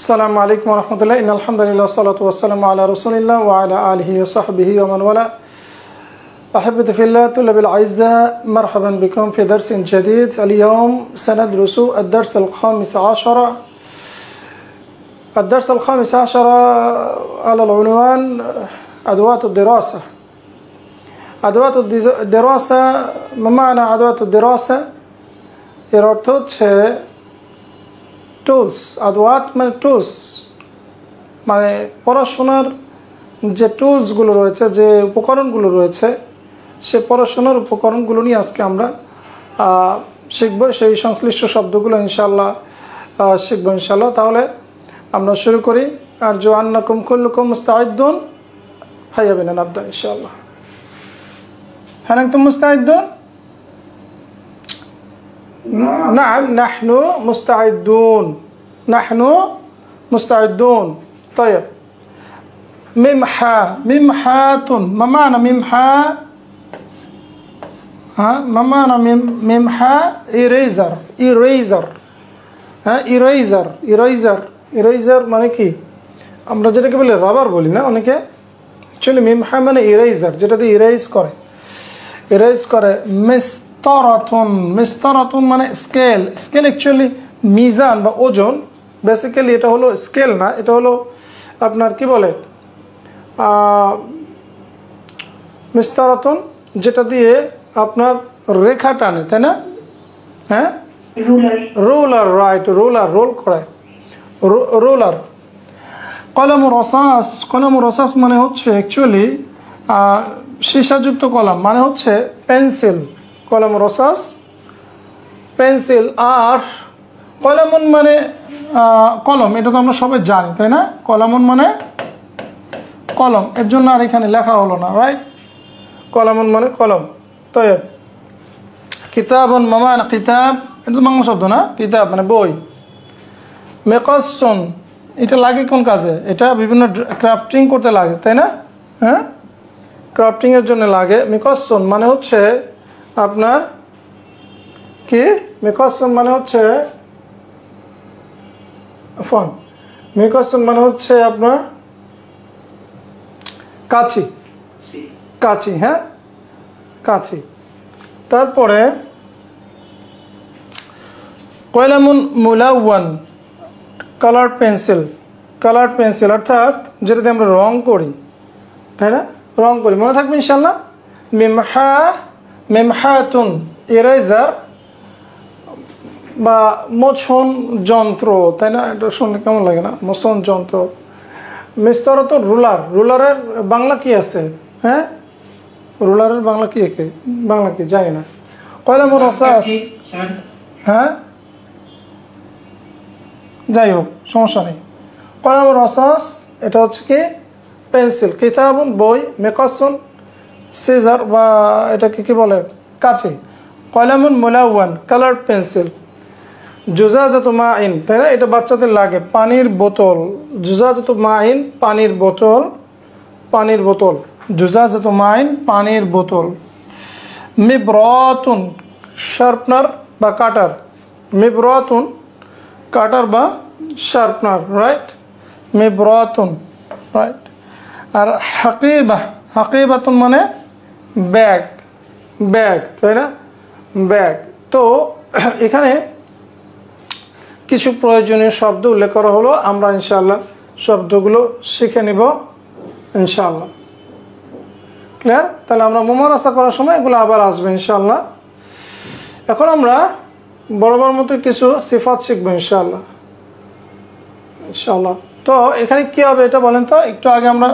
আসসালামু আলাইকুম ওয়া রাহমাতুল্লাহি ইন্নাল হামদুলিল্লাহ ওয়াসসালাতু ওয়াসসালামু আলা রাসূলিল্লাহ ওয়া আলা আলিহি ওয়া সাহবিহি ওয়া মান ওয়ালা أحبتي في الله طلاب الأعزاء مرحبا بكم في درس جديد. اليوم سندرس الدرس الخامس عشر على العنوان أدوات الدراسة. أدوات الدراسة ما معنى أدوات الدراسة؟ এর অর্থ হচ্ছে টুলস। আদওয়াত মানে টুলস, মানে পড়াশোনার যে টুলসগুলো রয়েছে, যে উপকরণগুলো রয়েছে, সে পড়াশোনার উপকরণগুলো নিয়ে আজকে আমরা শিখব। সেই সংশ্লিষ্ট শব্দগুলো ইনশাআল্লাহ শিখব ইনশাআল্লাহ। তাহলে আমরা শুরু করি। আরজু আন্নাকুম কুল্লুকুম মুস্তাইদুন। হাইয়া বিনা নাবদা ইনশাআল্লাহ। هل أنتم مستعدون؟ نعم نحن مستعدون. طيب، ممحاة. ما معنى ممحاة؟ ما معنى ممحاة؟ ইরেজার মানে কি? আমরা যেটাকে বলি রাবার বলি না অনেকে, অ্যাকচুয়ালি মিমহা মানে ইরেজার, যেটা দিয়ে ইরেজ করে। মিস্তারাতুন মানে স্কেল অ্যাকচুয়ালি মিজান বা ওজন। বেসিক্যালি এটা হলো স্কেল না, এটা হলো আপনার কি বলে মিস্তারাতুন, যেটা দিয়ে আপনার রেখা টানে, তাই না? হ্যাঁ, রোলার, রাইট, রোল করে, রোলার। কলম রসাস মানে হচ্ছে অ্যাকচুয়ালি সীসাযুক্ত কলম, মানে হচ্ছে পেন্সিল। কলম রসাস পেন্সিল। আর কলমন মানে কলম, এটা তো আমরা সবাই জানি, তাই না? কলমন মানে কলম, এর জন্য আর এখানে লেখা হলো না, রাইট? কলমন মানে কলম। তো কিতাবন মামান কিতাব, এটা তো বাংলা শব্দ না? কিতাব মানে বই। মেকাসন, এটা লাগে কোন কাজে? এটা বিভিন্ন ক্রাফটিং করতে লাগে, তাই না? হ্যাঁ, ক্রাফটিং এর জন্য লাগে। মেকাসন মানে হচ্ছে আপনার কি? মেকাসন মানে হচ্ছে আপনার কাঁচি। হ্যাঁ, কাঁচি। তারপরে কয়লামুন মুলাওয়ান, কালার পেন্সিল অর্থাৎ যেটাতে আমরা রং করি, তাই না? রং করি, মনে থাকবে ইনশাআল্লাহ। মেমহাতুন ইরেজার বা মোছন যন্ত্র, তাই না? এটা শুনলে কেমন লাগে না? মোছন যন্ত্র। মিস্তারাত রুলারের বাংলা কি আছে? হ্যাঁ, রুলারের বাংলা কি জানি না। কয়লাম রসাস, হ্যাঁ, যাই হোক, সমস্যা নেই। কয়লাম রসাস এটা হচ্ছে কি? পেন্সিল। কিতাবুন বই। মেকাসুন সিজার বা এটাকে কি বলে? কাঁচি। কয়লামুন মুলাওয়ান কালার পেন্সিল। জুজাজাতু মাইন, তাই না? এটা বাচ্চাদের লাগে। পানির বোতল। জুজাজাতু মাইন পানির বোতল। জুজাজাতু মাইন পানির বোতল। মিবরাতুন শার্পনার বা কাটার। মিবরাতুন কাটার বা শার্পনার, রাইট? মিবরাতুন, রাইট। আর হাকিবাতুন মানে ব্যাগ, তাই না? ব্যাগ। তো এখানে কিছু প্রয়োজনীয় শব্দ উল্লেখ করা হলো, আমরা ইনশাআল্লাহ শব্দগুলো শিখে নিব ইনশাআল্লাহ। ক্লিয়ার? তাহলে আমরা মুমারাসা করার সময় এগুলো আবার আসবে ইনশাআল্লাহ। এখন আমরা বরাবর মতো কিছু সিফাত শিখবো ইনশাআল্লাহ। তো এখানে কি হবে এটা বলেন তো? একটু আগে আমরা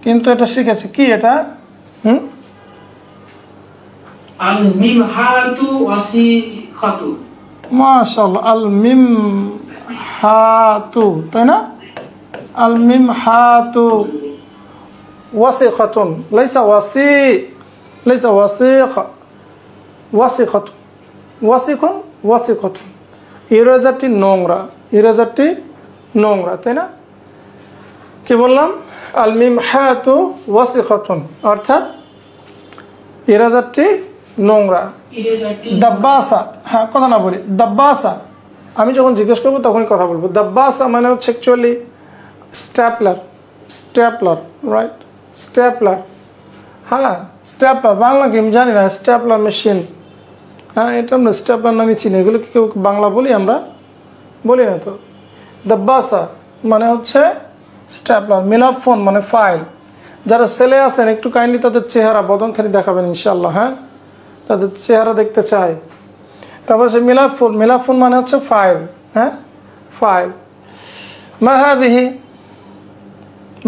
কিন্তু এটা শিখেছি। কি এটা? আল মিমহাতু ওয়াসিখাতু। মাশাআল্লাহ, আল মিমহাতু, তাই না? আল মিমহাতু ওয়াসিখাতুন, লাইসা ওয়াসিখা, ওয়াসিখাতুন। ইরেজারটি নোংরা, তাই না? কি বললাম? আল মিমহাতু ওয়াসিখাতুন অর্থাৎ ইরেজারটি নোংরা। দাব্বাসা, হ্যাঁ, কথা না বলি, দাব্বাসা আমি যখন জিজ্ঞেস করবো তখনই কথা বলবো। দাব্বাসা মানে হচ্ছে actually stapler, stapler, right, stapler. হ্যাঁ, স্ট্যাপলার বাংলা কি আমি জানি না, স্ট্যাপলার মেশিন, হ্যাঁ এটা আমরা স্ট্যাপলার নামে চিনি, এগুলো কি কেউ বাংলা বলি আমরা? বলি না তো। দাব্বাসা মানে হচ্ছে স্ট্যাপলার। মিলাফোন মানে ফাইল। যারা ছেলে আছেন একটু কাইন্ডলি তাদের চেহারা বদনখানি দেখাবেন ইনশাল্লাহ, হ্যাঁ তাদের চেহারা দেখতে চাই। তারপরে সে মিলাফোন, মিলাফোন মানে হচ্ছে ফাইল, হ্যাঁ ফাইল। মাহাদিহি,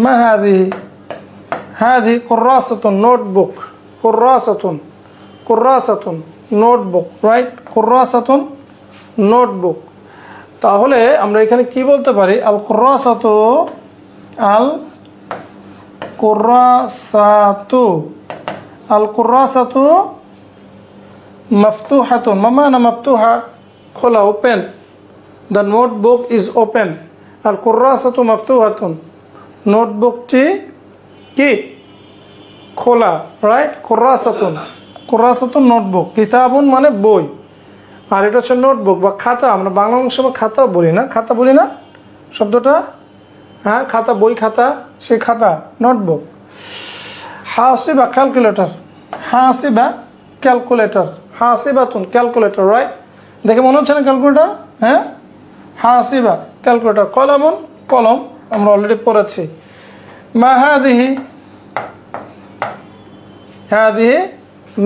মাহাদিহি, হাদি কুররাসাতুন নোটবুক, কুররাসাতুন, কুররাসাতুন নোটবুক, রাইট, কুররাসাতুন নোটবুক। তাহলে আমরা এখানে কি বলতে পারি? আল কুররাসাতু, আল কুররাসাতু, আল কুররাসাতু মাফতুহাতুন। মা মানা মাফতুহা? খোলা, open. The notebook is open. আল কুররাসাতু মাফতুহাতুন, নোটবুকটি কি? খোলা, রাইট। কুররাসাতুন, কুররাসাতুন নোটবুক। কিতাবুন মানে বই, আর এটা হচ্ছে নোটবুক বা খাতা। আমরা বাংলা অনেক সময় খাতা বলি না, খাতা বলি না শব্দটা, হ্যাঁ খাতা, বই খাতা, সেই খাতা নোটবুক। হাসিবা ক্যালকুলেটর, হাসিবা ক্যালকুলেটর, হাসিবাতুন ক্যালকুলেটর, রাইট। দেখে মনে হচ্ছে না ক্যালকুলেটর? হ্যাঁ, হাসিবা ক্যালকুলেটর। কলামুন কলম, আমরা অলরেডি পড়েছি। মা হাদিহি, হাদিহি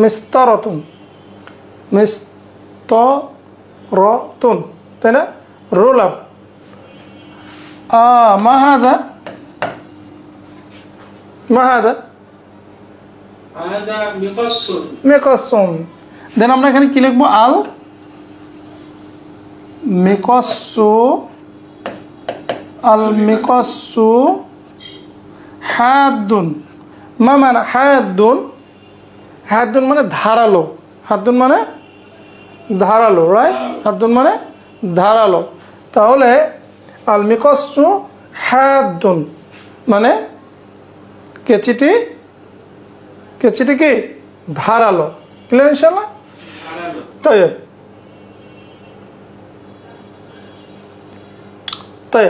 মিস্তারাতুন, মিস্তারাতুন, তাই না? রুলার। মা হাদা, মা হাদা هذا مقص মিকাসুন। দেন আমরা এখানে কি লিখবো? আল মিকাসু, আল মিকাসু হাদুন। মা মানে হাদুন, হাদুন মানে ধারালো, হাদুন মানে ধারালো, রাইট, হাদুন মানে ধারালো। তাহলে আল মিকাসু হাদুন মানে কেচিটি, কেচিটি কি? ধারালো। ক্লিয়ার ইনশাল্লাহ? তাই তাই।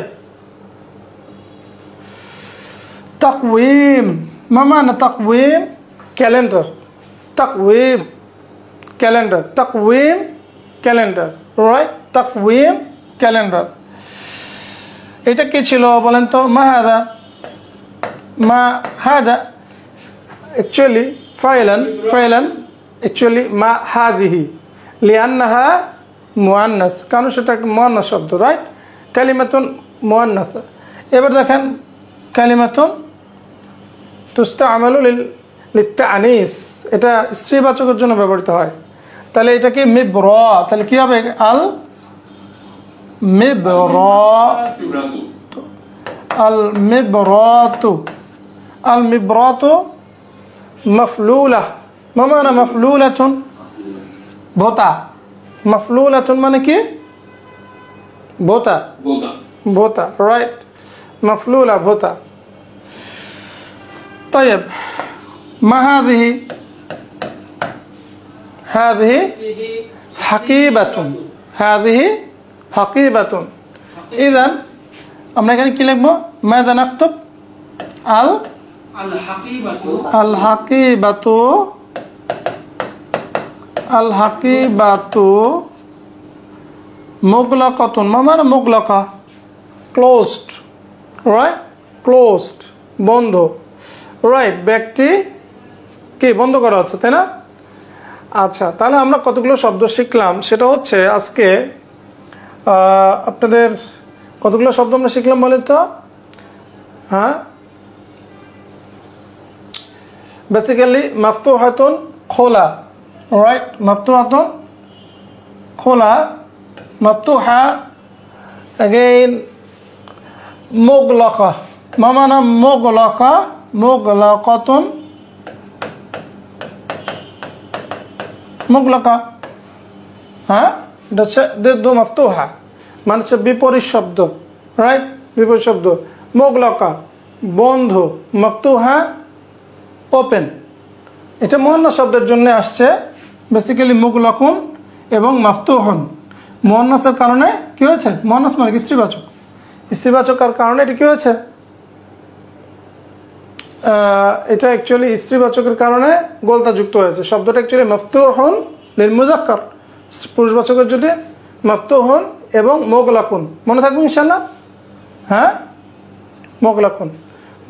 তাকওয়িম, মা মানে তাকওয়িম? ক্যালেন্ডার, তাকওয়িম ক্যালেন্ডার, তাকওয়িম ক্যালেন্ডার, রাইট, তাকওয়িম ক্যালেন্ডার। এটা কি ছিল বলেন তো? মা হাদা, মা হাদা actually فعلا فعلا actually ما هذه لأنها مؤنث, কারণ সেটা একটা মুয়ান্নাস শব্দ, রাইট। কালিমাতুন মুয়ান্নাস। এবার দেখেন কালিমাতুন তুস্তামালু লিত্তানিস, এটা স্ত্রীবাচকের জন্য ব্যবহৃত হয়। তাহলে এটা কি? মিবরা। তাহলে কি হবে? আল মিবরা, আল মিবরাতু, আল মিবরাতু মাফলুলা। মা মানে মাফলুলাতুন? ভোতা। মাফলুলাতুন মানে কি? ভোতা, ভোতা, রাইট, মাফলুলা ভোতা। طيب ما هذه؟ هذه حقيبة، هذه حقيبة। إذن আমরা এখানে কি লিখবো? ماذا نكتب؟ আল আল হাকিবাতু, আল হাকিবাতু মুগলাকাতুন। মা মানে মুগলাকা, ক্লোজড, রাইট, ক্লোজড বন্ধ, রাইট। ব্যাগটি কি? বন্ধ করা আছে, তাই না? আচ্ছা, তাহলে আমরা কতগুলো শব্দ শিখলাম সেটা হচ্ছে আজকে আপনাদের কতগুলো শব্দ আমরা শিখলাম বলেন তো? হ্যাঁ, বেসিক্যালি মাফতুহাতুন খোলা, রাইট, মাফতুহাতুন খোলা, মাফতুহা again মুগলাকা। মা মানে মুগলাকা, মুগলাকাতুন মুগলাকা, হ্যাঁ এটা হচ্ছে দিদ্দু মাফতুহা মানে হচ্ছে বিপরীত শব্দ, রাইট, বিপরীত শব্দ। মুগলাকা বন্ধ, মাফতুহা ওপেন। এটা মুয়ান্নাস শব্দের জন্য আসছে বেসিক্যালি মুগলাকুন এবং মাফতুহুন। মুয়ান্নাসের কারণে কি হয়েছে? মুয়ান্নাস মানে কি? স্ত্রীবাচক। স্ত্রীবাচকের কারণে এটা কি হয়েছে? এটা অ্যাকচুয়ালি স্ত্রীবাচকের কারণে গোলতা যুক্ত হয়েছে। শব্দটা অ্যাকচুয়ালি মাফতুহুন লিল মুযাক্কার, পুরুষবাচকের জন্য মাফতুহুন এবং মুগলাকুন। মনে থাকবে ইনশাআল্লাহ? হ্যাঁ, মুগলাকুন।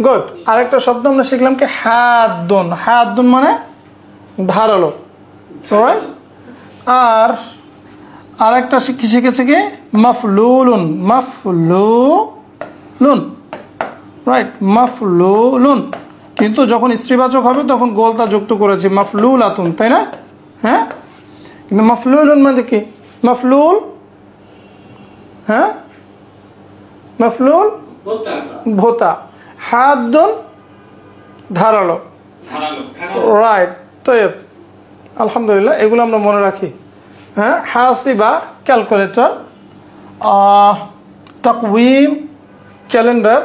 গুড। আরেকটা শব্দ আমরা শিখলাম কি? হাদ্দুন। হাদ্দুন মানে ধারালো, রাইট? আর আরেকটা শিখেছে কি? মাফলুলুন। মাফলুলুন, রাইট? মাফলুলুন। কিন্তু যখন স্ত্রীবাচক হবে তখন গোলতা যুক্ত করেছি, মাফলুলাতুন, তাই না? হ্যাঁ, কিন্তু মাফলুলুন মানে কি? মাফলুল, হ্যাঁ, মাফলুল ভোতা। হাদ্দুন ধারালো, রাইট? তৈব, আলহামদুলিল্লাহ, এগুলো আমরা মনে রাখি। হ্যাঁ, হাসিবা ক্যালকুলেটর, তাকওয়িম ক্যালেন্ডার,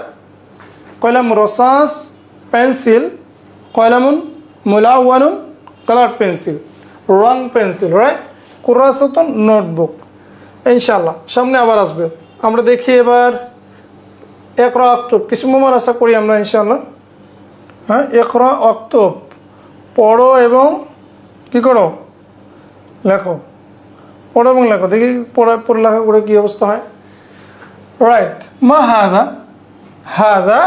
কলম রসাস পেন্সিল, কলমুন মুলাওয়ানুন কালার পেন্সিল, রং পেন্সিল, রাইট? কুরাসাতুন নোটবুক। ইনশাআল্লাহ সামনে আবার আসবে। আমরা দেখি এবার ইকরা আক্তুব, কিছু মুমারাসা করি আমরা ইনশাআল্লাহ। হ্যাঁ, ইকরা আক্তুব, পড়ো এবং কি করো? লেখো। পড়ো এবং লেখো। দেখি পড়ালেখা করে কি অবস্থা হয়। রাইট। মা হাদা, হাদা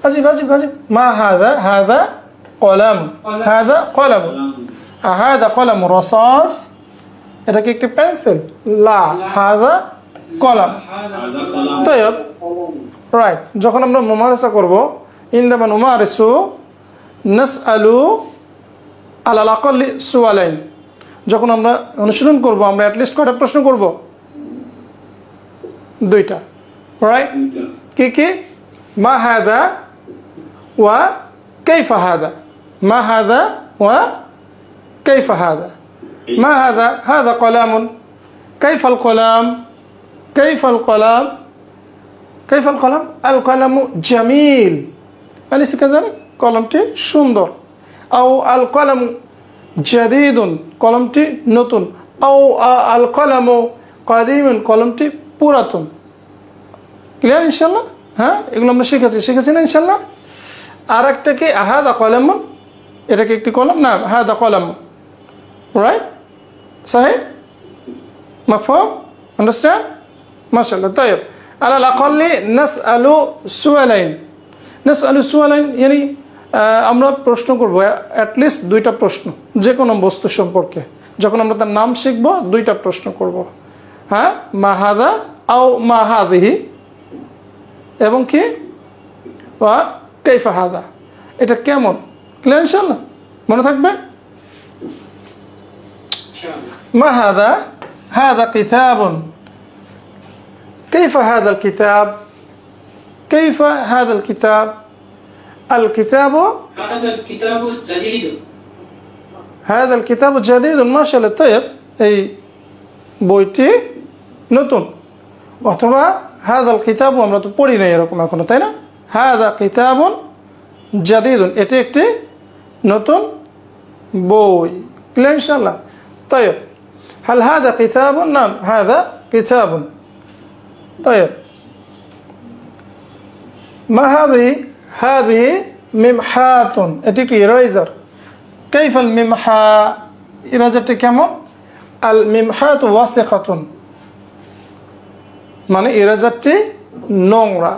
আজিব আজিব আজিব। মা হাদা, হাদা কলাম, হাদা কলাম, হাদা কলাম রসাস। এটা কি একটি পেন্সিল? লা, হাদা কলাম। তৈব, রাইট। যখন আমরা মুমারাসা করব, ইনদামা নুমারিসু নাসআলু আলাল আকাল্লি সুয়ালাইন, যখন আমরা অনুশীলন করব আমরা অ্যাটলিস্ট কয়টা প্রশ্ন করব? দুইটা, রাইট? কি কি? মা হাদা ওয়া কাইফা হাদা। মা হাদা ওয়া কাইফা হাদা। মা হাদা, হাদা কলামুন। কাইফাল কলাম, কাইফাল কলাম, কাইফাল কলাম। আল কলামু জামিল, আলিসা কাযালিক, কলমটি সুন্দর। আও আল কলামু জাদীদুন, কলমটি নতুন। আও আল কলামু কাদীমুন, কলমটি পুরাতন। ক্লিয়ার ইনশাআল্লাহ? হ্যাঁ, এগুলো আমরা শিখেছি না ইনশাআল্লাহ? আর একটা কি? হাদা কলামুন, এটা কি একটি কলম? না, হাদা কলাম, রাইট? সাহিহ, মাফহুম, আন্ডারস্ট্যান্ড? মাশাআল্লাহ। তাইব, আলাল আকাল্লি নাসআলু সুয়ালাইন। নাসআলু সুয়ালাইন মানে আমরা প্রশ্ন করব, অ্যাটলিস্ট দুইটা প্রশ্ন যে কোনো বস্তু সম্পর্কে। যখন আমরা তার নাম শিখবো দুইটা প্রশ্ন করব। হ্যাঁ, মা হাদা আও মা হাদিহি, এবং কি? ওয়া কাইফা হাদা, এটা কেমন? ক্লিয়ার ইনশাআল্লাহ? মনে থাকবে? মা হাদা, হাদা কিতাবুন। কাইফা হাদা আল কিতাব, কাইফা হাদা আল কিতাব। আল কিতাবু, هذا الكتاب جديد। হাদা আল কিতাবু জাদীদুন। মাশাআল্লাহ। তাইব, এই বইটি নতুন। অথবা হাদা আল কিতাবু, আমরা তো পড়ি নাই এরকম এখনো, তাই না? হাদা কিতাবুন জাদীদুন, এটি একটি নতুন বই। ক্লিয়ার ইনশাআল্লাহ? তাইব, হাল হাদা কিতাবুন? নাম, হাদা কিতাবুন। তাইব, মা হাদিহি? হাদিহি মিমহাতুন, এটি কি? ইরেজার। কাইফাল মিমহা, ইরেজারটি কেমন? আল মিমহাতু ওয়াসিকাতুন, মানে ইরেজারটি নোংরা।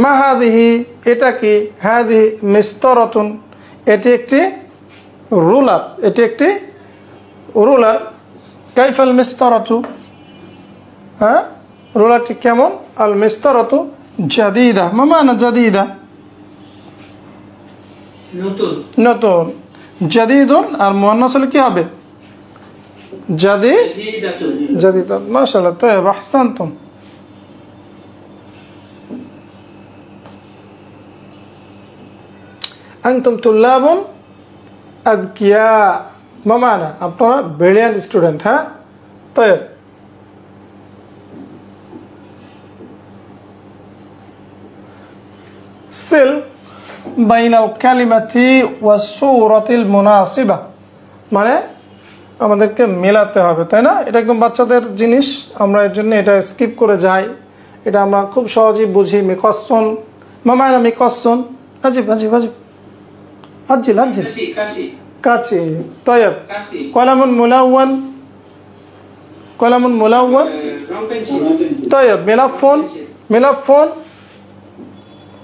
মা হাদিহি, এটা কি? হাদিহি মিসতারাতুন, এটি একটি রুলার, এটি একটি রুলার। কাইফাল মিসতারাতু, হ্যাঁ, রুলারটি কেমন? আল মিসতারাতু জাদীদা। মা মানা জাদীদা? নতুন। নতুন। জাদীদুন আর মুয়ান্নাস হলে কি হবে? জাদীদুন। মাশাআল্লাহ। তাইব, আহসানতুম। আনতুম তুল্লাবুন আযকিয়া, মা মানা? আপনারা ব্রিলিয়ান্ট স্টুডেন্ট। হ্যাঁ, তাইব, সিল বাইনাল কালিমাতি ওয়াস সূরাতিল মুনাসিবা, মানে আমাদেরকে মেলাতে হবে, তাই না? এটা একদম বাচ্চাদের জিনিস, আমরা এর জন্য এটা স্কিপ করে যাই। এটা আমরা খুব সহজেই বুঝি। মিকসন মামায়না মিকসন আজিব আজিব আজিব আজিল আজিল كاسي كاسي কাছি। طيب كاسي قلم ملون قلم ملون رون بنسل طيب ملف ملف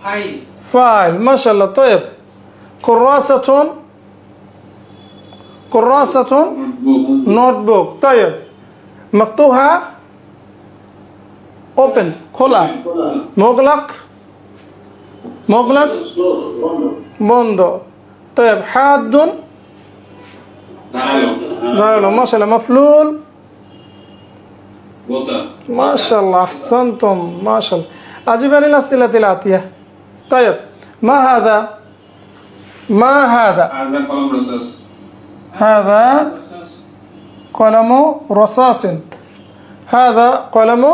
فايل فاعل ما شاء الله. طيب كراسة كراسة نوت بوك. طيب مفتوحة open খোলা مغلق مغلق বন্ধ. طيب حاد ধারালো ما شاء الله. مفلول ما شاء الله أحسنتم ما شاء الله. أجيبني الأسئلة الآتية. طيب ما هذا ما هذا هذا قلم رصاص هذا قلم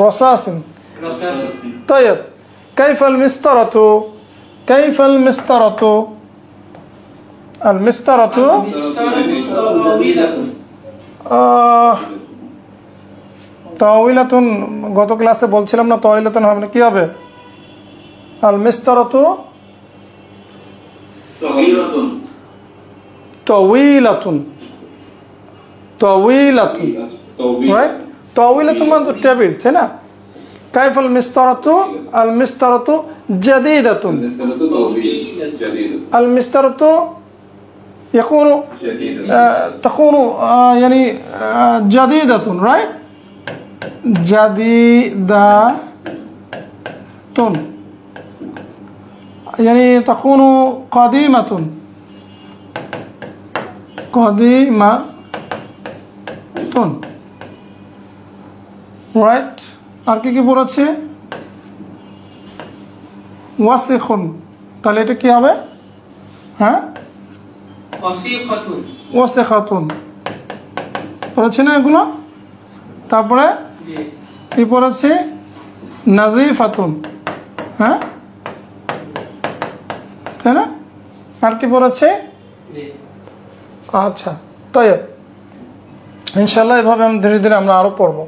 رصاص. طيب كيف المسطرة كيف المسطرة المسطرة তাওয়িলাতুন গত ক্লাসে বলছিলাম না তাওয়িলাতুন হবে না, কি হবে? আল মিসতারাতু তাওয়িলাতুন তাওয়িলাতুন রাইট। তাওয়িলাতুন মানে টেবিল, তাই না? কাইফাল মিসতারাতু আল মিসতারাতু জাদীদাতুন আল মিসতারাতু يكون تكون يعني جديدة right جديدة يعني تكون قديمة قديمة right. আর কি কি পড়াচ্ছে? ওয়াসিখুন, তাহলে এটা কি হবে? হ্যাঁ ওয়াসিখাতুন পড়াচ্ছে না এগুলো? তারপরে কি পড়াচ্ছে? নাযিফাতুন, হ্যাঁ তাই না? আর কি পড়াচ্ছে? আচ্ছা তাইব ইনশাআল্লাহ এভাবে আমরা ধীরে ধীরে আমরা আরো পড়ব।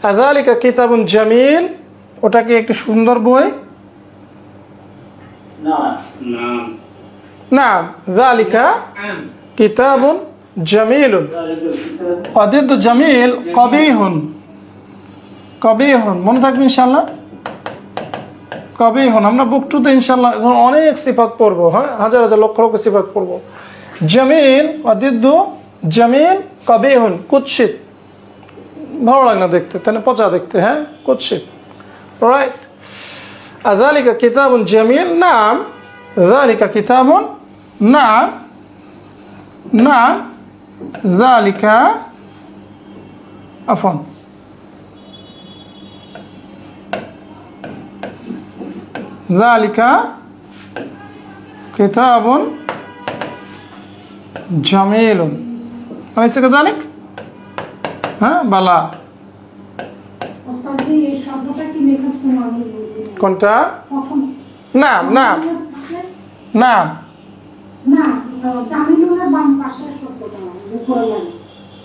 আযালিকা কিতাবুন জামিল, ওটা কি একটি সুন্দর বই? না যালিকা কিতাবুন জামিলুন। অদিদ জামিল কবিহুন, কবিহুন মনে থাকবে ইনশাআল্লাহ। কবিহুন আমরা বুক টুতে ইনশাআল্লাহ অনেক সিফাত পড়বো, হ্যাঁ হাজার হাজার লক্ষ লক্ষ সিফাত পড়বো। জামিল অদিদ জামিল কবিহুন কুৎসিত, ভালো লাগে না দেখতে, তাই না? পচা দেখতে, হ্যাঁ কুৎসিত রাইট। আযালিকা কিতাবুন জামিল নাম ذلك كتاب نعم نعم ذلك عفوا ذلك كتاب جميل أليس كذلك؟ ها بلى كنت نعم نعم نعم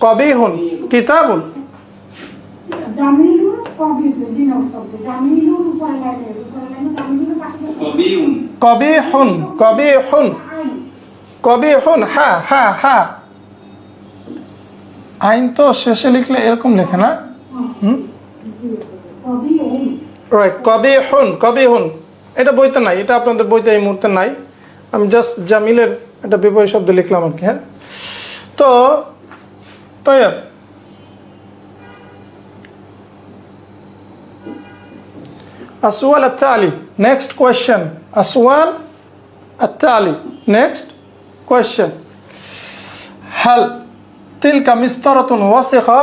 قبيح كتاب قبيح قبيح قبيح হা হা হা আইন তো শেষে লিখলে এরকম লেখে না? রাইট কবিহুন কবিহুন এটা বইতে নাই, এটা আপনাদের বইতে এই মুহূর্তে নাই, আমি জাস্ট জামিলের একটা বিপরীত শব্দ লিখলাম আর কি। হ্যাঁ তো طيب السؤال التالي next question السؤال التالي next question هل تلك مسطرة وسخة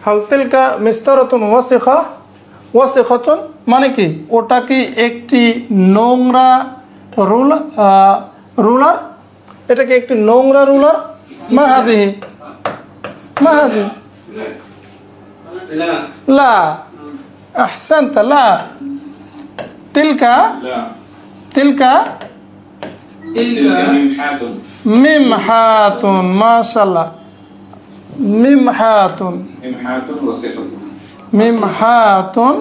هل تلك مسطرة وسخة وسخة মানে কি? ওটা কি একটি নোংরা রুলার? এটা কি একটি নোংরা রুলার? মা হাদিহি মা হাদিহি লা আহসানতা লা তিলকা তিলকা মিমহাতুন মাশাআল্লাহ মিমহাতুন ممحات وصفة মিমহাতুন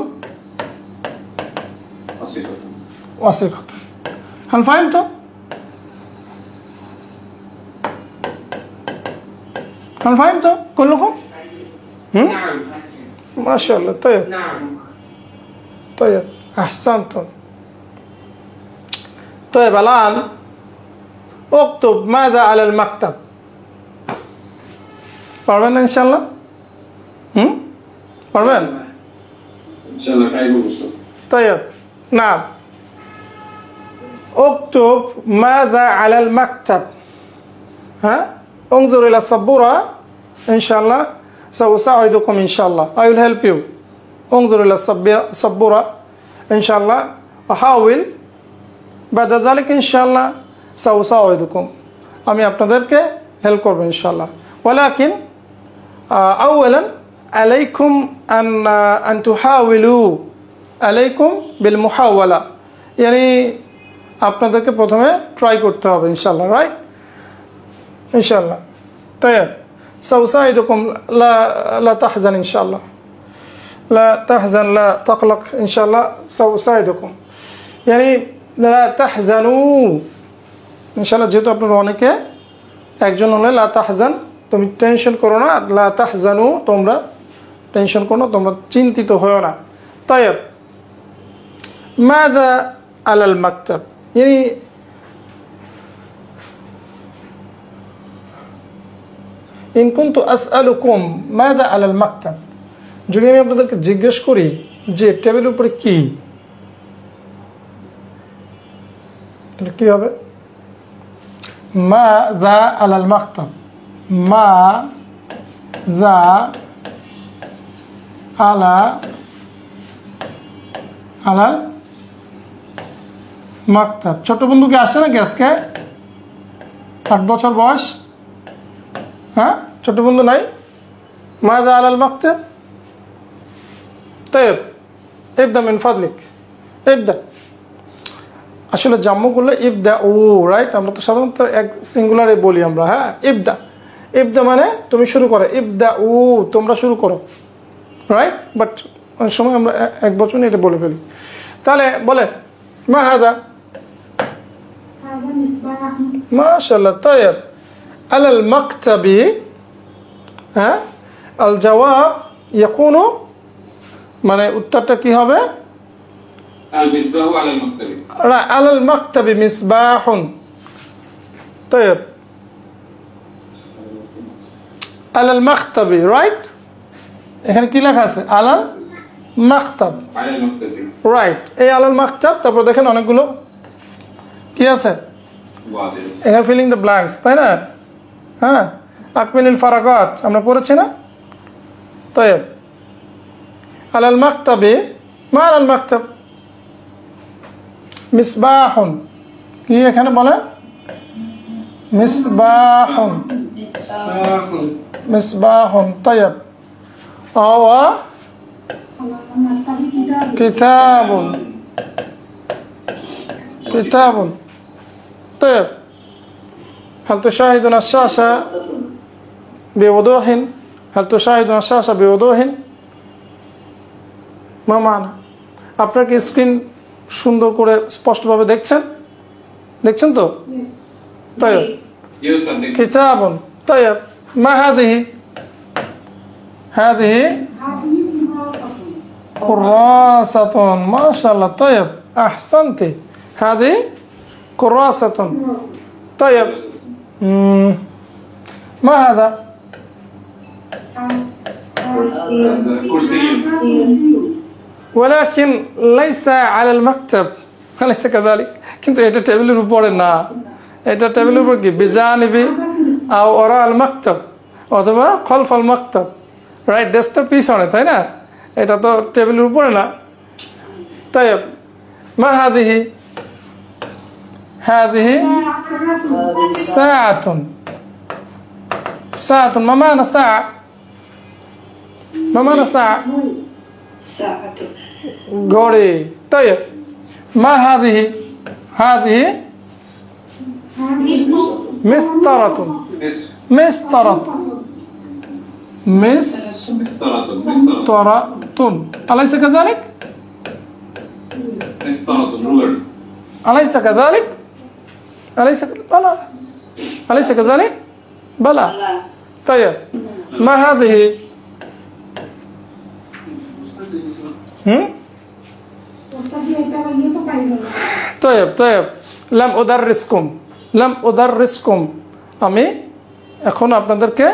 وصفة ওয়াসিফাতুন هل فهمتم؟ هل فهمتم كلكم؟ نعم ما شاء الله طيب نعم طيب أحسنتم طيب الآن اكتب ماذا على المكتب পারবেন না ইনশাআল্লাহ পারবেন إن شاء الله خير وصفة طيب نعم اكتب ماذا على المكتب ها انظر إلى السبورة إن شاء الله سأساعدكم إن شاء الله I will help you انظر إلى السبورة إن شاء الله أحاول بعد ذلك إن شاء الله سأساعدكم আমি আপনাদেরকে হেল্প করব ইনশাআল্লাহ ولكن أولا عليكم أن تحاولوا عليكم بالمحاولة يعني আপনাদেরকে প্রথমে ট্রাই করতে হবে ইনশাআল্লাহ রাইট ইনশাআল্লাহ طيب سأساعدكم لا تحزن إن شاء الله لا تحزن لا تقلق إن شاء الله سأساعدكم يعني لا تحزنوا إن شاء الله যেহেতু আপনারা অনেকে একজন হলে لا تحزن তুমি টেনশন করো না لا تحزنوا তোমরা টেনশন করো না তোমরা চিন্তিত হয়ো না طيب ماذا على المكتب يعني إن كنت أسألكم ماذا على المكتب যদি আমি আপনাদেরকে জিজ্ঞেস করি যে টেবিলের উপরে কি তাহলে কি হবে ماذا على المكتب ماذا على المكتب ছোট বন্ধু কি আসছে নাকি আজকে 8 বছর বয়স হ্যাঁ ছোট বন্ধু নাই ماذا على المكتب طيب ابدأ من فضلك ابدأ আসলে জাম্মু করলে ইবদা ও রাইট আমরা তো সাধারণত এক সিঙ্গুলারে বলি আমরা হ্যাঁ ইবদা ইবদা মানে তুমি শুরু করো ইবদা ও তোমরা শুরু করো রাইট বাট অনেক সময় আমরা এক বচনে এটা বলে ফেলি তাহলে বলেন মা হাদা মাশাআল্লাহ طيب على المكتب ها الجواب يكون মানে উত্তরটা কি হবে المصباح على المكتب على المكتب مصباح طيب على المكتب رايت এখানে কি লেখা আছে على المكتب على المكتب রাইট এই على المكتب তারপর দেখেন অনেকগুলো কি আছে واضح এখানে ফিলিং দ্য ব্ল্যাঙ্কস তাই না হ্যাঁ আকমিল ফারাকাত আমরা পড়েছি না طيب على المكتب ما على المكتب مصباح কি এখানে বলে مصباح مصباح طيب أو كتاب كتاب طيب هل تشاهدون الشاشة بوضوح هل تشاهدون الشاشة بوضوح ما معنى আপনারা কি স্ক্রিন সুন্দর করে স্পষ্টভাবে দেখছেন দেখছেন তো طيب يوسف كتاب طيب ما هذه هذه كراسة ما شاء الله طيب أحسنت هذه كراسة طيب ما هذا كرسي ولكن ليس على المكتب أليس كذلك কিন্তু এটা টেবিলের উপরে না এটা টেবিলের উপর কি বিজানিবি আও ওরা আল মাকতাব অথবা খলফাল মাকতাব রাইট ডেস্কটার পিছনে তাই না এটা তো টেবিলের উপরে না তাই মা হাদিহি হাদিহি সাআতুন সাআতুন মা মানা সাআ মা মানা সাআ ঘড়ি তাই মা হাদিহি হাদিহি مسطرة نصف مسطرة মিসতারাতুন আলাইসা কাযালিক ruler. أليس كذلك؟ أليس بلى أليس كذلك؟ بلى طيب ما هذه؟ طيب لم أدرسكم আমি এখন আপনাদেরকে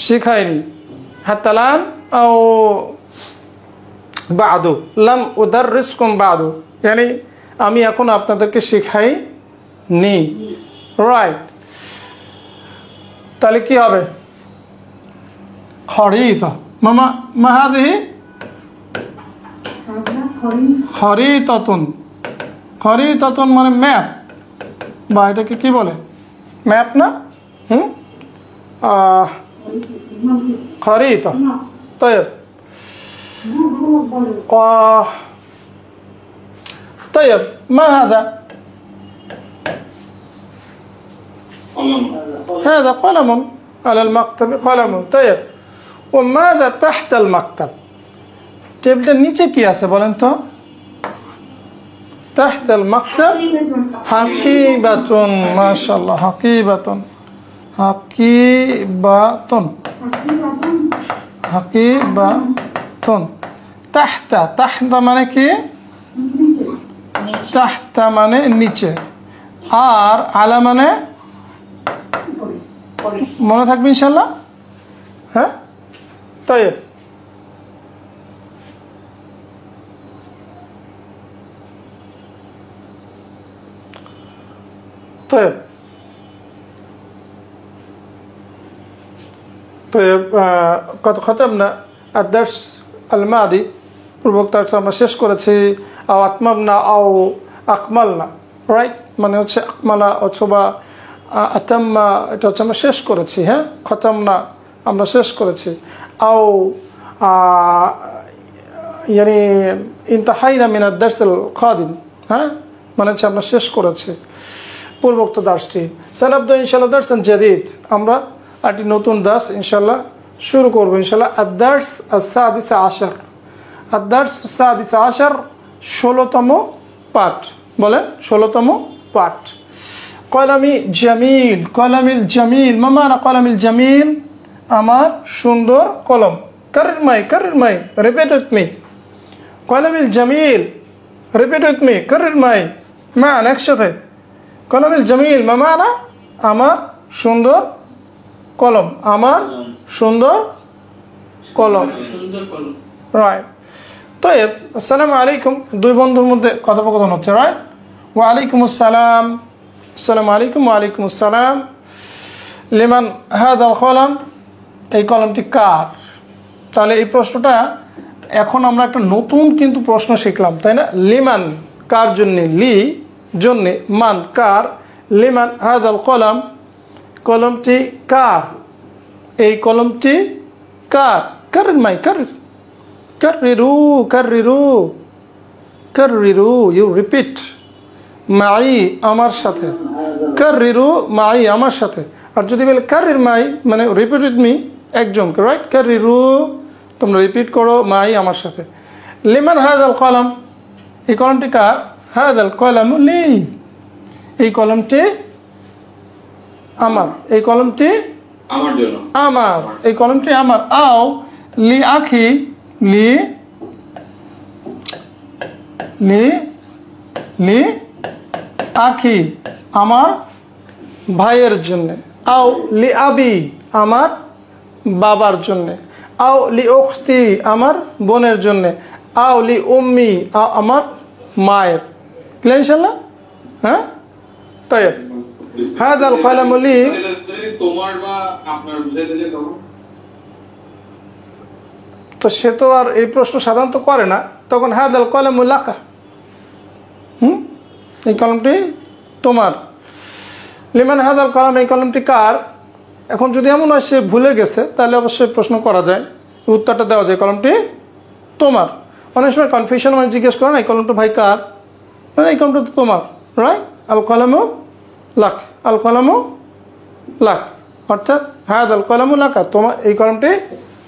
শিখাইনি হাত্তা الآن أو বাদু লাম উদাররিসকুম বাদু মানে আমি এখন আপনাদেরকে শেখাই নি রাইট তাহলে কি হবে খরিতা মামা মা হাদিহি খরিতাতুন মানে ম্যাপ বা এটাকে কি বলে ম্যাপ না খরিতা طيب طيب ما هذا؟ قلم. هذا قلم على المكتب قلم طيب وماذا تحت المكتب؟ টেবিলটার নিচে কি আছে বলেন তো تحت المكتب حقيبة ما شاء الله حقيبة তাহতা মানে কি তাহতা মানে নিচে আর আলা মানে মনে থাকবে ইনশাআল্লাহ হ্যাঁ طيب طيب قد ختمنا الدرس الماضي পূর্বোক্ত আমরা শেষ করেছি আও আতমামনা আও আকমালনা রাইট মানে হচ্ছে আকমালা অথবা আতাম্মা এটা হচ্ছে আমরা শেষ করেছি হ্যাঁ খতমনা আমরা শেষ করেছি আও يعني انتهينا من الدرس القادم হ্যাঁ মানে হচ্ছে আমরা শেষ করেছি পূর্বোক্ত দার্সটি সানাবদা ইনশাআল্লাহ দারসান জাদীদ আমরা একটি নতুন দার্স ইনশাআল্লাহ শুরু করব ইনশাআল্লাহ আদ-দার্স আস-সাদিস আশার আদ-দার্স আস-সাদিস আশার 16তম পাঠ বলেন 16তম পাঠ কলামি জামিল কলামিল জামিল মা মানা কলামিল জামিল আমার সুন্দর কলম কারির মাই রিপিট উইথ মি কলামিল জামিল রিপিট উইথ মি কারির মাই মান একসাথে কলামিল জামিল মা মানা আমার সুন্দর কলম আমার সুন্দর কলম রাইট طيب আসসালামু আলাইকুম দুই বন্ধুর মধ্যে কথোপকথন হচ্ছে রাইট ওয়া আলাইকুম আসসালাম আসসালামু আলাইকুম ওয়া আলাইকুম আসসালাম লিমান হাদাল কলম এই কলমটি কার তাহলে এই প্রশ্নটা এখন আমরা একটা নতুন কিন্তু প্রশ্ন শিখলাম তাই না লিমান কার জন্য লি জন্য মান কার লিমান হাদাল কলম কলমটি কার এই কলমটি কার কারির মাই কারির কারিরু ইউ রিপিট মাই আমার সাথে কারিরু মাই আমার সাথে আর যদি বলে কারির মাই মানে রিপিট উইথ মি একজনকে রাইট কারিরু তোমরা রিপিট করো মাই আমার সাথে লিমান হাদাল কলম এই কলমটি কার হাদাল কলম লি এই কলমটি আমার এই কলমটি আমার জন্য আমার এই কলমটি আমার আও লি আখি লি লি লি আখি আমার ভাইয়ের জন্য আও লি আবি আমার বাবার জন্য আও লি উখতি আমার বোনের জন্য আও লি উম্মি আমার মায়ের ক্লিয়ার ইনশাআল্লাহ হ্যাঁ طيب هذا القلم لي তোমার বা আপনার বুঝাই দিলে তখন তো সে তো আর এই প্রশ্ন সাধারণত করে না তখন হাদাল কলম লাকা এই কলমটি তোমার লিমান হাদাল কলম এই কলমটি কার এখন যদি এমন হয় সে ভুলে গেছে তাহলে অবশ্যই প্রশ্ন করা যায় উত্তরটা দেওয়া যায় কলমটি তোমার অনেক সময় কনফিউশন মানে জিজ্ঞেস করেন এই কলমটা ভাই কার মানে এই কলমটা তো তোমার রাইট আল কলমও লাক আল কলমও লাক অর্থাৎ হাদাল কলামু লাকা, তোমার এই কলমটি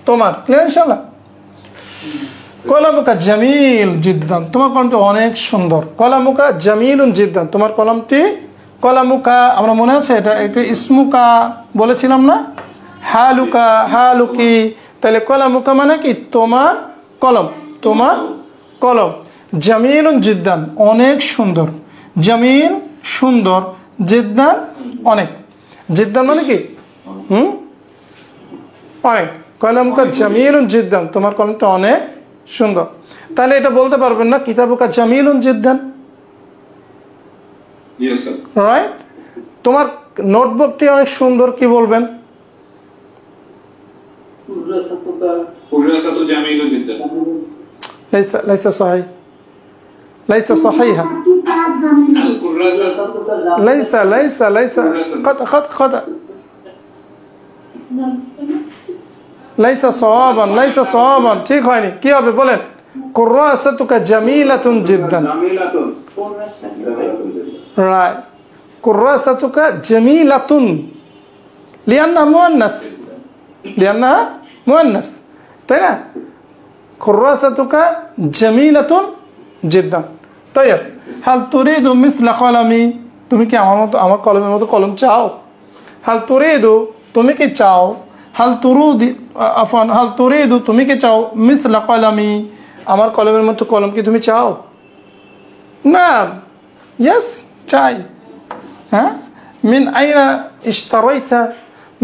তোমার। ক্লিয়ার ইনশাআল্লাহ? কলামুকা জামিল জিদ্দান, তোমার কলমটি অনেক সুন্দর। কলামুকা জামিলুন জিদ্দান, তোমার কলমটি। কলামুকা আমরা মনে আছে এটা একটু ইসমুকা বলেছিলাম না, হালুকা হালুকি, তাহলে কলামুকা মানে কি তোমার কলম, তোমার কলম। জামিলুন জিদ্দান অনেক সুন্দর, জামিল সুন্দর, জিদ্দান অনেক। জিদ্দান মানে কি অনেক। কলমুকা জামিলুন জিদ্দান, তোমার কলমটা অনেক সুন্দর। তাহলে এটা বলতে পারবেন না কিতাবুকা জামিলুন জিদ্দান, ইয়েস স্যার। রাইট? তোমার নোটবুকটি অনেক সুন্দর, কি বলবেন? কুররাসাতু জামিলুন জিদ্দান। ليس ليس صحيح، ليس صحيحا، আল কুররাসাতু ليس ليس ليس خطأ خطأ خطأ، ليس صوابا ليس صوابا، ঠিক হয়নি। কি হবে বলেন? কুররাসাতুকা জামিলাতুন জিদ্দান, রাইট। কুররাসাতুকা জামিলাতুন লিআন্নাহা মুআন্নাস, লিআন্নাহা মুআন্নাস, তাই না? কুররাসাতুকা জামিলাতুন জিদ্দান। তাইব, হাল তুরিদু মিসলা কলামি, তুমি কি আমার মতো, আমার কলমের মতো কলম চাও? হাল তুরিদু, তুমি কি চাও? হাল তুরুদি আফান, হাল তুরিদু, তুমি কি চাও? মিসলা কলামি, আমার কলমের মতো কলম কি তুমি চাও? না, ইয়েস, চাই। হ্যাঁ, মিন আইনা ইশতারাইতা,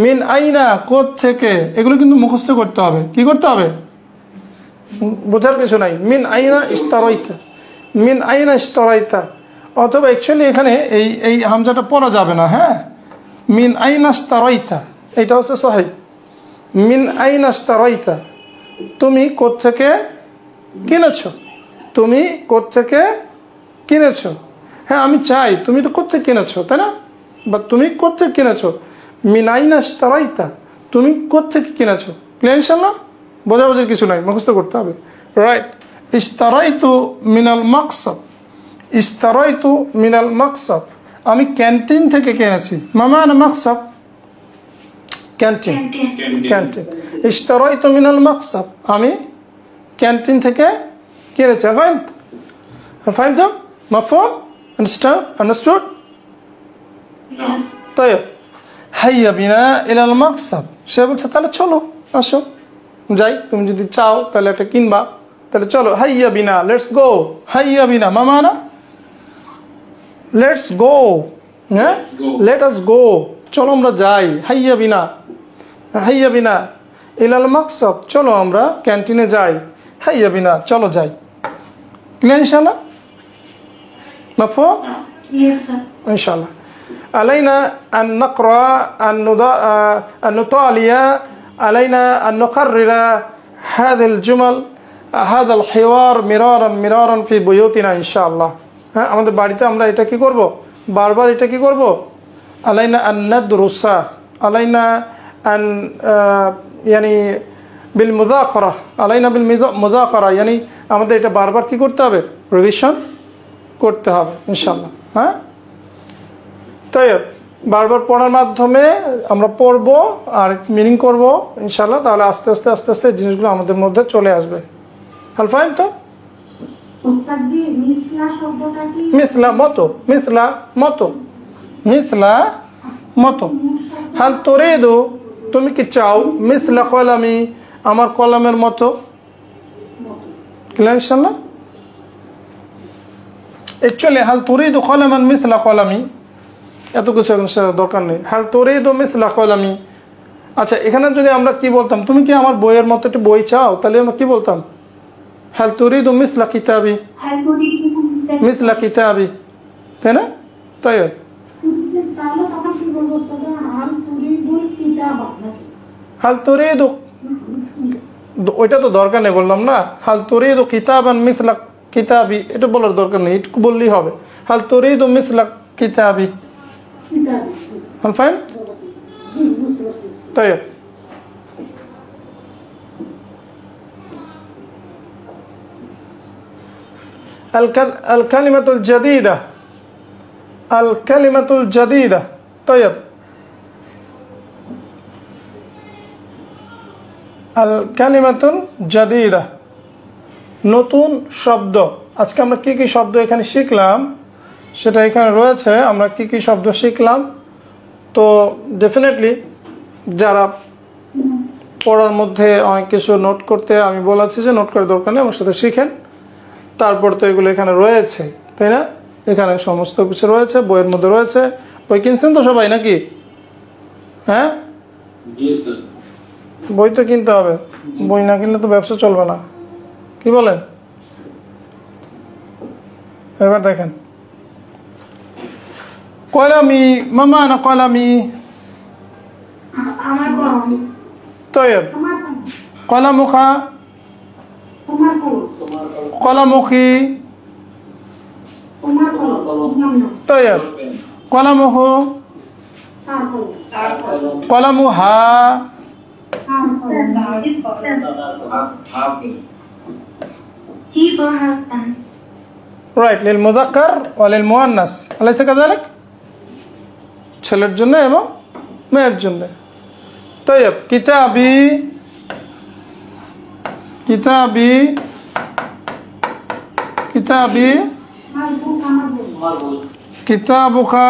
মিন আইনা, কোথা থেকে, এগুলো কিন্তু মুখস্থ করতে হবে। কি করতে হবে? বোঝার কিছু নাই। মিন আইনা ইশতারাইতা, মিন আইনা ইশতারাইতা, অথবা অ্যাকচুয়ালি এখানে এই এই হামজাটা পড়া যাবে না। হ্যাঁ, মিন আইনা ইশতারাইতা, এটা হচ্ছে সহিহ। মিন আইনা ইশতারাইতা, তুমি কোথা থেকে কিনেছো, তুমি কোথা থেকে কিনেছো। হ্যাঁ, আমি চাই, তুমি তো কোথা থেকে কিনেছো, তাই না? বা তুমি কোথা থেকে কিনেছো। মিন আইনা ইশতারাইতা, তুমি কোথা থেকে কিনেছো। ক্লিয়ার ইনশাআল্লাহ? বোঝাবুঝির কিছু নাই, মুখস্থ করতে হবে। রাইট। ইশতারাইতু মিনাল মাকসাব, ইশতারাইতু মিনাল মাকসাব, আমি ক্যান্টিন থেকে কিনেছি। মামানা মাকসাব, ক্যান্টিন, ক্যান্টিন। ইশতারাইতু মিনাল মাকসাব, আমি ক্যান্টিন থেকে কিনেছি। ফাইন, ফাইন, তো মাফহুম, আন্ডারস্ট্যান্ড, আন্ডারস্টুড? তাই হাইয়া বিনা ইলাল মাকসাব, সে বলছে তাহলে চলো, আসো, যাই। তুমি যদি চাও তাহলে একটা কিনবা, তাহলে চলো। হাইয়া বিনা, লেটস গো। হাইয়া বিনা মামানা লেটস গো, হ্যাঁ, লেট আস গো, চলো আমরা যাই। হাইয়া বিনা, হাইয়া বিনা ইলাল মাকসাব, চলো আমরা ক্যান্টিনে যাই। হাইয়া বিনা, চলো যাই। ক্লিয়ার ইনশাআল্লাহ? মাফহুম? Yes, sir. ইনশাআল্লাহ। علينا أن نقرأ أن نطالع، علينا أن نقرر هذه الجمل، هذا الحوار مرارا مرارا في بيوتنا إن شاء الله। হ্যাঁ, আমাদের বাড়িতে আমরা এটা কি করব, বারবার এটা কি করব। علينا أن ندرس، علينا أن يعني بالمذاكرة، علينا بالمذاكرة، يعني আমাদের এটা বারবার কি করতে হবে, রিভিশন করতে হবে ইনশাআল্লাহ। হ্যাঁ, তাই বারবার পড়ার মাধ্যমে আমরা পড়বো আর মিনিং করব ইনশাআল্লাহ। তাহলে আস্তে আস্তে আস্তে আস্তে জিনিসগুলো আমাদের মধ্যে চলে আসবে। হাল ফাহিম তো? উস্তাদ জি, মিসলা শব্দটা কি? মিসলা মতো, মিসলা মতো, মিসলা মতো। হাল তুরিদু, তুমি কি চাও? মিসলা কলামি, আমার কলমের মতো। ক্লিয়ার ইনশাআল্লাহ? অ্যাকচুয়ালি হাল তুরিদু কলামান মিসলা কলামি, এত কিছু দরকার নেই। হাল তুরিদু মিসলা কলামি। আচ্ছা, এখানে যদি আমরা কি বলতাম, তুমি কি আমার বইয়ের মতো একটা বই চাও, তাহলে আমরা কি বলতাম? হাল তুরিদু মিসলা কিতাবি, হাল তুরিদু মিসলা কিতাবি, তাই না? তাই তাহলে তখন কি বলবো উস্তাদ? হাল তুরিদুল কিতাব, নাকি? হাল তুরিদু, ওইটা তো দরকার নেই, বললাম না। হাল তুরিদু কিতাবান মিসলা কিতাবি, এটা বলার দরকার নেই, একটু বললেই হবে। হাল তুরিদু মিসলা কিতাবি। কিতাব। هل فهمت؟ طيب، الكلمة الجديدة، الكلمة الجديدة. طيب، আল কালিমাতুন জাদিদা, নতুন শব্দ। আজকে আমরা কি কি শব্দ এখানে শিখলাম সেটা এখানে রয়েছে। আমরা কি কি শব্দ শিখলাম, তো ডেফিনেটলি যারা পড়ার মধ্যে অনেক কিছু নোট করতে আমি বলেছি যে নোট করার দরকার নেই, আমার সাথে শিখেন। তারপর তো এগুলো এখানে রয়েছে, তাই না? এখানে সমস্ত কিছু রয়েছে, বইয়ের মধ্যে রয়েছে। বই কিনছেন তো সবাই নাকি? হ্যাঁ, বই তো কিনতে হবে, বই না কিনলে তো ব্যবসা চলবে না। কি বলেন? এবার দেখেন, কলামি মামা না কলামি আমার কলম, তৈব, আমার কলম, কলামুখা, তোমার কলম, কলামুখী, তোমার কলম, নাম না, তৈব, কলামুহু, তার কলম, কলামুহা, তার কলম, He or her pen. Right, লিল মুযাক্কার ওয়া লিল মুআন্নাস, আলাইসা কাযালিক, ছেলের জন্য এবং মেয়ের জন্য। তৈব, কিতাবি, কিতাবি, কিতাবি, আমার বুক, আমার বুক, কিতাবুকা,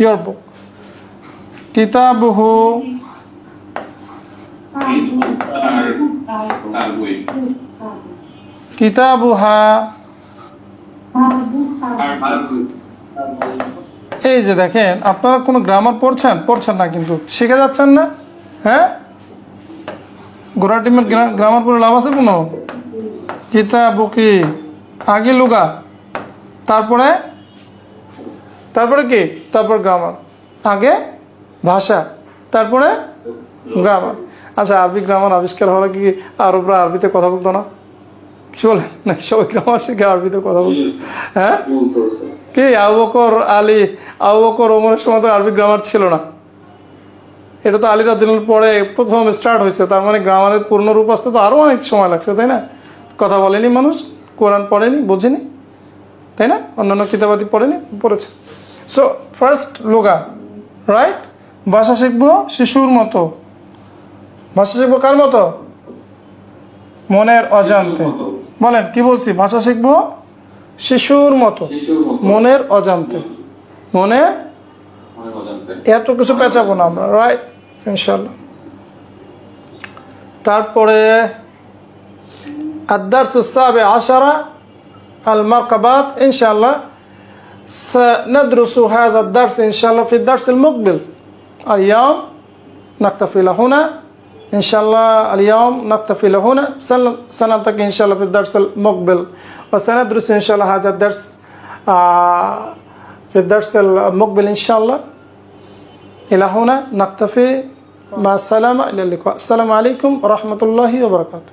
your book, কিতাবুহু, তার বই, কিতাবুহা। তার বুক, তার তার বই। এই যে দেখেন, আপনারা কোনো গ্রামার পড়ছেন না, কিন্তু শিখে যাচ্ছেন না। হ্যাঁ, গোড়া টিমের গ্রামার পড়ে লাভ আছে কোনো? কিতাবুকি আগে লুগা, তারপরে কি? তারপর গ্রামার, আগে ভাষা, তারপরে গ্রামার। আচ্ছা, আরবি গ্রামার আবিষ্কার হওয়ার কি আরবরা আরবিতে কথা বলতো না? কি বলেন? না, সবাই গ্রামার শিখে আরবিতে কথা বলছে। হ্যাঁ, কি আবু বকর, আলী, আবু বকর, ওমরের সময় তো আরবি গ্রামার ছিল না। এটা তো আলী রাদিয়াল্লাহু আনহু পরে প্রথম স্টার্ট হয়েছে, তার মানে গ্রামারের পূর্ণ রূপ আসতে তো আরও অনেক সময় লাগছে, তাই না? কথা বলেনি মানুষ, কোরআন পড়েনি, বোঝেনি, তাই না? অন্যান্য কিতাবাদি পড়েছে। সো ফার্স্ট লুগা, রাইট? ভাষা শিখবো শিশুর মতো। ভাষা শিখবো কার মতো? মনের অজান্তে। বলেন, কি বলছি? ভাষা শিখবো শিশুর মতো, মনের অজান্তে। মনের এত কিছু পেঁচাবো না আমরা, রাইট? ইনশাল্লাহ। তারপরে الدرس السابع عشر المركبات، إن شاء الله سندرس هذا الدرس إن شاء الله في الدرس المقبل. اليوم نكتفي لهنا إن شاء الله، اليوم نكتفي لهنا، سنلتقي إن شاء الله في الدرس المقبل، وسندرس إن شاء الله هذا الدرس في الدرس المقبل إن شاء الله. إلى هنا نكتفي، مع السلامة، إلى اللقاء. السلام عليكم ورحمة الله وبركاته.